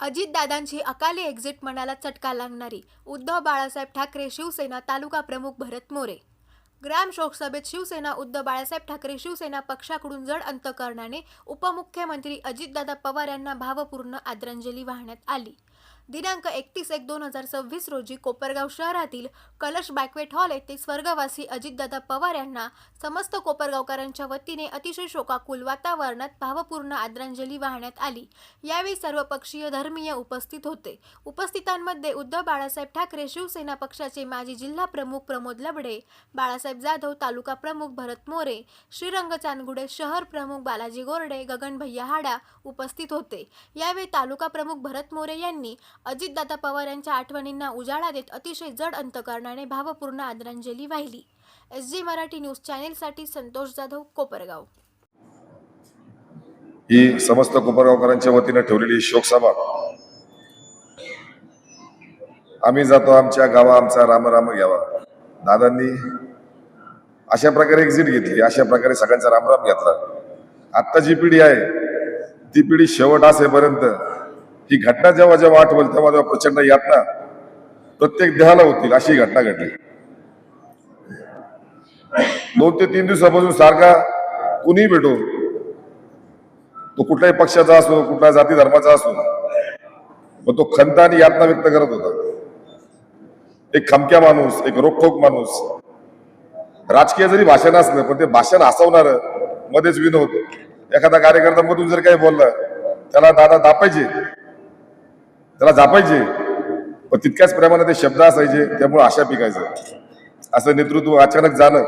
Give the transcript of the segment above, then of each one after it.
अजितदादांची अकाली exit मनाला चटका लागणारी. उद्धव बाळासाहेब ठाकरे शिवसेना तालुका प्रमुख भरत मोरे. ग्राम शोकसभेत शिवसेना उद्धव बाळासाहेब ठाकरे शिवसेना पक्षाकडून जड अंतकरणाने उपमुख्यमंत्री अजितदादा पवार यांना भावपूर्ण आदरांजली वाहण्यात आली. दिनांक 31/1/2026 रोजी कोपरगाव शहरातील कलश बँक्वेट हॉल येथे स्वर्गवासी अजितदादा पवार यांना समस्त कोपरगावकरांच्या वतीने अतिशय शोकाकुल वातावरणात भावपूर्ण आदरांजली वाहण्यात आली. यावेळी सर्वपक्षीय धर्मीय उपस्थित होते. उपस्थितांमध्ये उद्धव बाळासाहेब ठाकरे शिवसेना पक्षाचे माजी जिल्हा प्रमुख प्रमोद लबडे, बाळासाहेब जाधव तालुका प्रमुख भरत मोरे, श्रीरंग चांदगुडे शहर प्रमुख बालाजी गोरडे, गगन भैया हाडा उपस्थित होते. यावेळी तालुका प्रमुख भरत मोरे यांनी अजितदादा पवार यांच्या आठवणींना उजाळा देत अतिशय जड अंतकरणाने भावपूर्ण आदरांजली वाहिली. SG मराठी न्यूज चॅनेलसाठी संतोष जाधव, कोपरगाव. ही समस्त कोपरगावकरांच्या वतीने ठेवलेली शोकसभा आम्ही जातो आमच्या गावा आमचा राम राम घ्यावा. दादांनी अशा प्रकारे एक्झिट घेतली, अशा प्रकारे सगळ्यांचा रामराम घेतला. आता जी पिढी आहे ती पिढी शेवट असेपर्यंत ही घटना जेव्हा जेव्हा आठवल तेव्हा तेव्हा प्रचंड यातना प्रत्येक देहाला होतील अशी घटना घडली. 2 ते 3 दिवसापासून सारखा कुणीही भेटो, तो कुठल्याही पक्षाचा असो, कुठल्या जाती धर्माचा असो, पण तो खंत आणि यातना व्यक्त करत होता. एक खमक्या माणूस, एक रोखोक माणूस. राजकीय जरी भाषण असलं पण ते भाषण हसवणार, मध्येच विनोद. एखादा कार्यकर्ता मधून जर काही बोलला त्याला दादा दापायचे, त्याला झापायचे, पण तितक्याच प्रमाणात ते शब्द असायचे, त्यामुळे आशा पिकायचं. असं नेतृत्व अचानक झालं,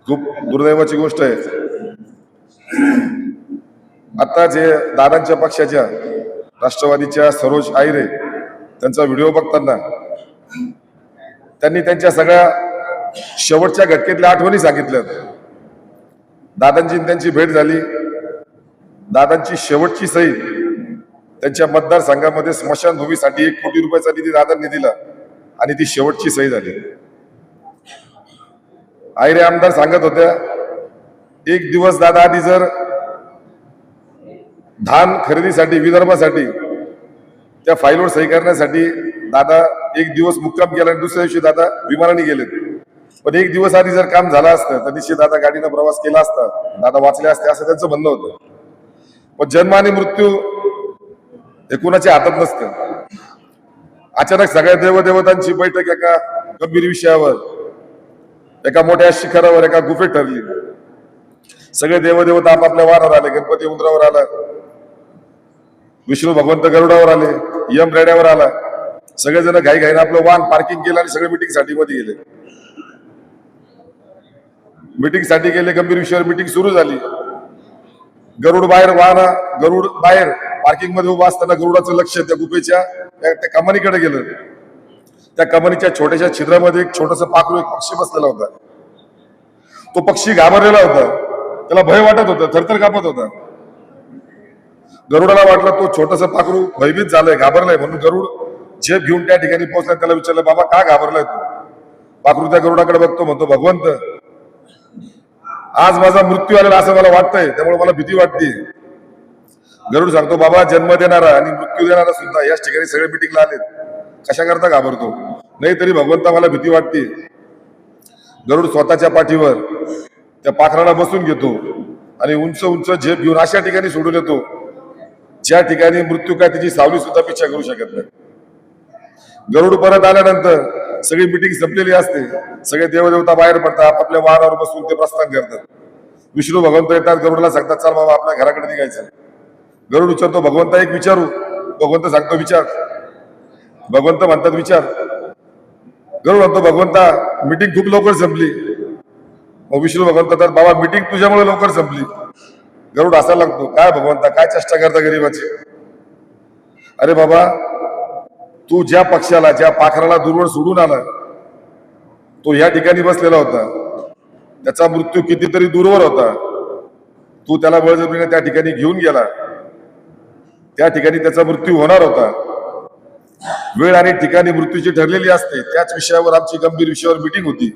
खूप दुर्दैवाची गोष्ट आहे. आता जे दादांच्या पक्षाच्या राष्ट्रवादीच्या सरोज आहिरे त्यांचा व्हिडिओ बघताना त्यांनी त्यांच्या सगळ्या शेवटच्या घटकेतल्या आठवणी सांगितल्या. दादांची त्यांची भेट झाली. दादांची शेवटची सही त्यांच्या मतदारसंघामध्ये स्मशानभूमीसाठी 1 कोटी रुपयाचा निधी दादांनी दिला आणि ती शेवटची सही झाली. आहिरे आमदार सांगत होत्या, एक दिवस दादा आधी जर धान खरेदीसाठी विदर्भासाठी त्या फाईलवर सही करण्यासाठी दादा एक दिवस मुक्काम केला आणि दुसऱ्या दिवशी दादा विमानाने गेलेत. पण एक दिवस आधी जर काम झालं असतं तर निश्चित दादा गाडीनं प्रवास केला असता, दादा वाचले असते असं त्यांचं म्हणणं होतं. पण जन्म आणि मृत्यू हे कुणाच्या हातात नसतं. अचानक सगळ्या देवदेवतांची बैठक एका गंभीर विषयावर, एका मोठ्या शिखरावर, एका गुफेत ठरली. सगळे देवदेवता आपापल्या वारावर आले. गणपती उंदरावर आला, विष्णू भगवंत गरुडावर आले, यम रेड्यावर आला. सगळेजण घाईघाईने आपलं वाहन पार्किंग केलं आणि सगळे मिटिंग साठी मध्ये गेले. मिटिंग साठी गेले. गंभीर विषयावर मिटिंग सुरू झाली. गरुड बाहेर, गरुड बाहेर पार्किंग मध्ये उभा असताना गरुडाचं लक्ष त्या गुफेच्या त्या कमानीकडे गेलं. त्या कमानीच्या छोट्याशा छिद्रामध्ये एक छोटस पाखरू, एक पक्षी बसलेला होता. तो पक्षी घाबरलेला होता, त्याला भय वाटत होतं, थरथर कापत होता. गरुडाला वाटलं तो छोटस पाखरू भयभीत झालंय, घाबरलाय, म्हणून गरुड झेप घेऊन त्या ठिकाणी पोहोचला. त्याला विचारलं, बाबा का घाबरलाय तू? पाखरू त्या गरुडाकडे बघतो, म्हणतो, भगवंत आज माझा मृत्यू आलेला असं मला वाटतंय, त्यामुळे मला भीती वाटते. गरुड सांगतो, बाबा जन्म देणारा आणि मृत्यू देणारा सुद्धा याच ठिकाणी सगळे मिटिंगला आलेत, कशा करता घाबरतो? नाही तरी भगवंता मला भीती वाटते. गरुड स्वतःच्या पाठीवर त्या पाखराला बसून घेतो आणि उंच उंच झेप घेऊन अशा ठिकाणी सोडून येतो ज्या ठिकाणी मृत्यू काय त्याची सावली सुद्धा पिच्छा करू शकत नाही. गरुड परत आल्यानंतर सगळी मिटिंग संपलेली असते. सगळे देवदेवता बाहेर पडतात, आपापल्या वाहनावर बसून ते प्रस्थान करतात. विष्णू भगवंत येतात, गरुडला सांगतात, चल बाबा आपल्या घराकडे निघायचं. गरुड विचारतो, भगवंता एक विचारू? भगवंत सांगतो, विचार. भगवंत म्हणतात, विचार. गरुड म्हणतो, भगवंता मिटिंग खूप लवकर संपली. मग विष्णू भगवंत तर, बाबा मिटिंग तुझ्यामुळे लवकर संपली. गरुड हसायला लागतो, काय भगवंता, काय चेष्टा करता गरीबाची? अरे बाबा, तू ज्या पक्षाला, ज्या पाखराला दूरवर सोडून आला, तो या ठिकाणी बसलेला होता. त्याचा मृत्यू कितीतरी दूरवर होता. तू त्याला बळजबरीने त्या ठिकाणी घेऊन गेला. त्या ठिकाणी त्याचा मृत्यू होणार होता. वेळ आणि ठिकाणी मृत्यूची ठरलेली असते. त्याच विषयावर आमची गंभीर विषयावर मिटिंग होती.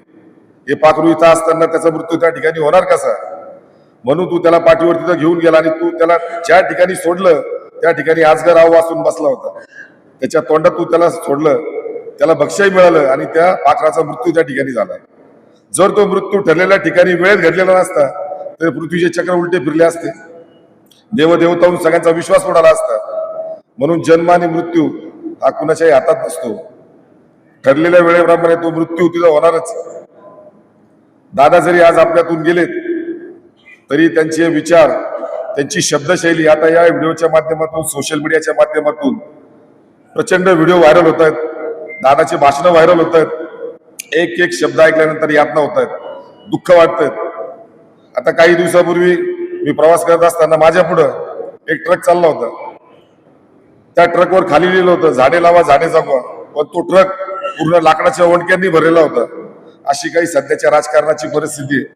हे पाखरू इथं असताना त्याचा मृत्यू त्या ठिकाणी होणार कसा, म्हणून तू त्याला पाठीवर तिथं घेऊन गेला आणि तू त्याला ज्या ठिकाणी सोडलं त्या ठिकाणी आजगर आव वाचून बसला होता. त्याच्या तोंडात तू त्याला सोडलं, त्याला बक्षीसही मिळालं आणि त्या पाखराचा मृत्यू त्या ठिकाणी झाला. जर तो मृत्यू ठरलेल्या ठिकाणी वेळेत घडलेला नसता तर पृथ्वीचे चक्र उलटे फिरले असते, देवदेवताहून सगळ्यांचा विश्वास उडाला असता. म्हणून जन्म आणि मृत्यू हा कुणाच्याही हातात नसतो. ठरलेल्या वेळेप्रमाणे तो मृत्यू तिथं होणारच. दादा जरी आज आपल्यातून गेलेत तरी त्यांचे विचार, त्यांची शब्दशैली आता या व्हिडिओच्या माध्यमातून, सोशल मीडियाच्या माध्यमातून प्रचंड व्हिडिओ व्हायरल होत आहेत. दादाचे भाषणं व्हायरल होत आहेत. एक एक शब्द ऐकल्यानंतर यातना होत आहेत, दुःख वाटतंय. आता काही दिवसापूर्वी मी प्रवास करत असताना माझ्या पुढं एक ट्रक चालला होता. त्या ट्रकवर खाली लिहिलं होतं, झाडे लावा झाडे जगवा. पण तो ट्रक पूर्ण लाकडाच्या ओंडक्यांनी भरलेला होता. अशी काही सध्याच्या राजकारणाची परिस्थिती आहे.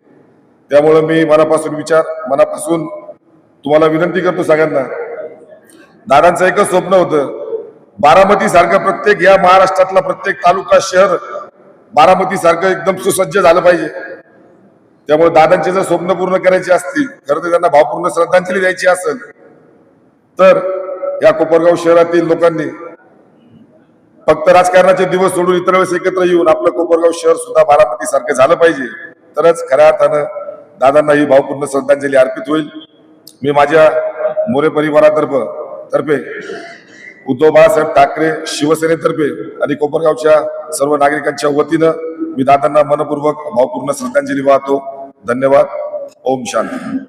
त्यामुळे मी मनापासून तुम्हाला विनंती करतो सगळ्यांना, दादांचं एकच स्वप्न होतं, बारामती सारखं प्रत्येक या महाराष्ट्रातला प्रत्येक तालुका, शहर बारामती सारखं एकदम सुसज्ज झालं पाहिजे. त्यामुळे दादांचे जर स्वप्न पूर्ण करायचे असतील, खरं तर त्यांना भावपूर्ण श्रद्धांजली द्यायची असेल तर या कोपरगाव शहरातील लोकांनी फक्त राजकारणाचे दिवस सोडून इतर वेळेस एकत्र येऊन आपलं कोपरगाव शहर सुद्धा बारामती सारखं झालं पाहिजे. तरच खऱ्या अर्थानं दादांना ही भावपूर्ण श्रद्धांजली अर्पित होईल. मी माझ्या मोरे परिवारातर्फे उद्धव बाळासाहेब ठाकरे शिवसेनेतर्फे आणि कोपरगावच्या सर्व नागरिकांच्या वतीनं मी दादांना मनपूर्वक भावपूर्ण श्रद्धांजली वाहतो. धन्यवाद. ओम शांती.